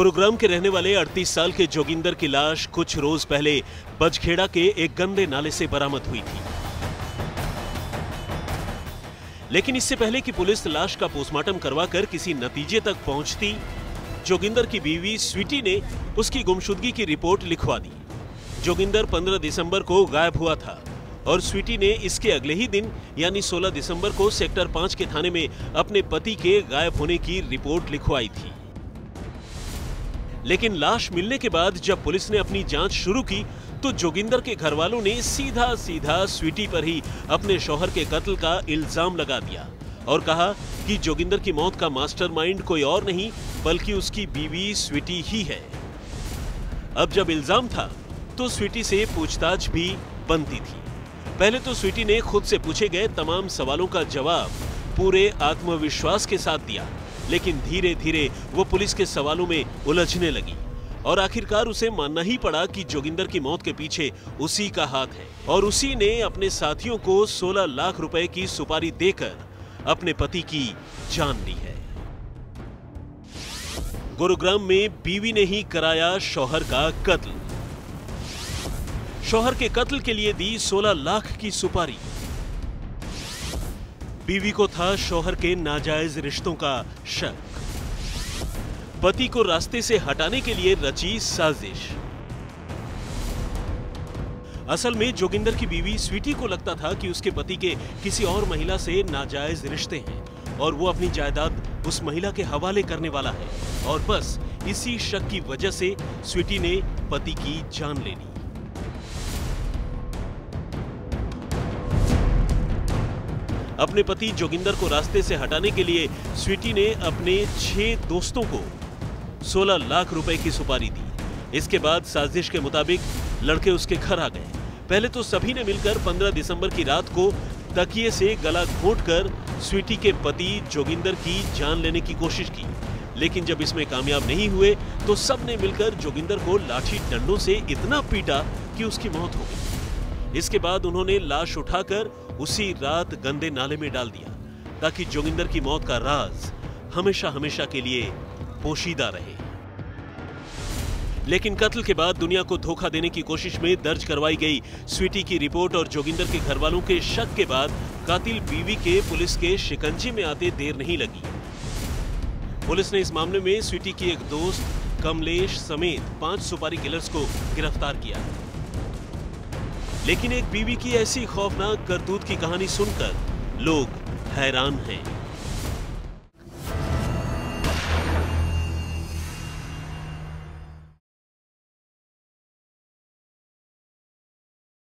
गुरुग्राम के रहने वाले 38 साल के जोगिंदर की लाश कुछ रोज पहले बजखेड़ा के एक गंदे नाले से बरामद हुई थी। लेकिन इससे पहले कि पुलिस लाश का पोस्टमार्टम करवाकर किसी नतीजे तक पहुंचती, जोगिंदर की बीवी स्वीटी ने उसकी गुमशुदगी की रिपोर्ट लिखवा दी। जोगिंदर 15 दिसंबर को गायब हुआ था और स्वीटी ने इसके अगले ही दिन यानी 16 दिसंबर को सेक्टर 5 के थाने में अपने पति के गायब होने की रिपोर्ट लिखवाई थी। लेकिन लाश मिलने के बाद जब पुलिस ने अपनी जांच शुरू की तो जोगिंदर के घर वालों ने सीधा सीधा स्वीटी पर ही अपने शौहर के कत्ल का इल्जाम लगा दिया और कहा कि जोगिंदर की मौत का मास्टरमाइंड कोई और नहीं बल्कि उसकी बीवी स्वीटी ही है। अब जब इल्जाम था तो स्वीटी से पूछताछ भी बनती थी। पहले तो स्वीटी ने खुद से पूछे गए तमाम सवालों का जवाब पूरे आत्मविश्वास के साथ दिया, लेकिन धीरे धीरे वो पुलिस के सवालों में उलझने लगी और आखिरकार उसे मानना ही पड़ा कि जोगिंदर की मौत के पीछे उसी का हाथ है और उसी ने अपने साथियों को 16 लाख रुपए की सुपारी देकर अपने पति की जान ली है। गुरुग्राम में बीवी ने ही कराया शौहर का कत्ल। शौहर के कत्ल के लिए दी 16 लाख की सुपारी। बीवी को था शौहर के नाजायज रिश्तों का शक। पति को रास्ते से हटाने के लिए रची साजिश। असल में जोगिंदर की बीवी स्वीटी को लगता था कि उसके पति के किसी और महिला से नाजायज रिश्ते हैं और वो अपनी जायदाद उस महिला के हवाले करने वाला है और बस इसी शक की वजह से स्वीटी ने पति की जान ले ली। अपने पति जोगिंदर को रास्ते से हटाने के लिए स्वीटी ने अपने 6 दोस्तों को 16 लाख रुपए की सुपारी दी। इसके बाद साजिश के मुताबिक लड़के उसके घर आ गए। पहले तो सभी ने मिलकर 15 दिसंबर की रात को तकिए से गला घोंटकर स्वीटी के पति जोगिंदर की जान लेने की कोशिश की, लेकिन जब इसमें कामयाब नहीं हुए तो सब ने मिलकर जोगिंदर को लाठी डंडों से इतना पीटा कि उसकी मौत हो गई। इसके बाद उन्होंने लाश उठाकर उसी रात गंदे नाले में डाल दिया ताकि जोगिंदर की मौत का राज हमेशा हमेशा के लिए पोशीदा रहे। लेकिन कत्ल के बाद दुनिया को धोखा देने की कोशिश में दर्ज करवाई गई स्वीटी की रिपोर्ट और जोगिंदर के घर वालों के शक के बाद कातिल बीवी के पुलिस के शिकंजे में आते देर नहीं लगी। पुलिस ने इस मामले में स्वीटी की एक दोस्त कमलेश समेत 5 सुपारी किलर्स को गिरफ्तार किया। लेकिन एक बीवी की ऐसी खौफनाक करतूत की कहानी सुनकर लोग हैरान हैं।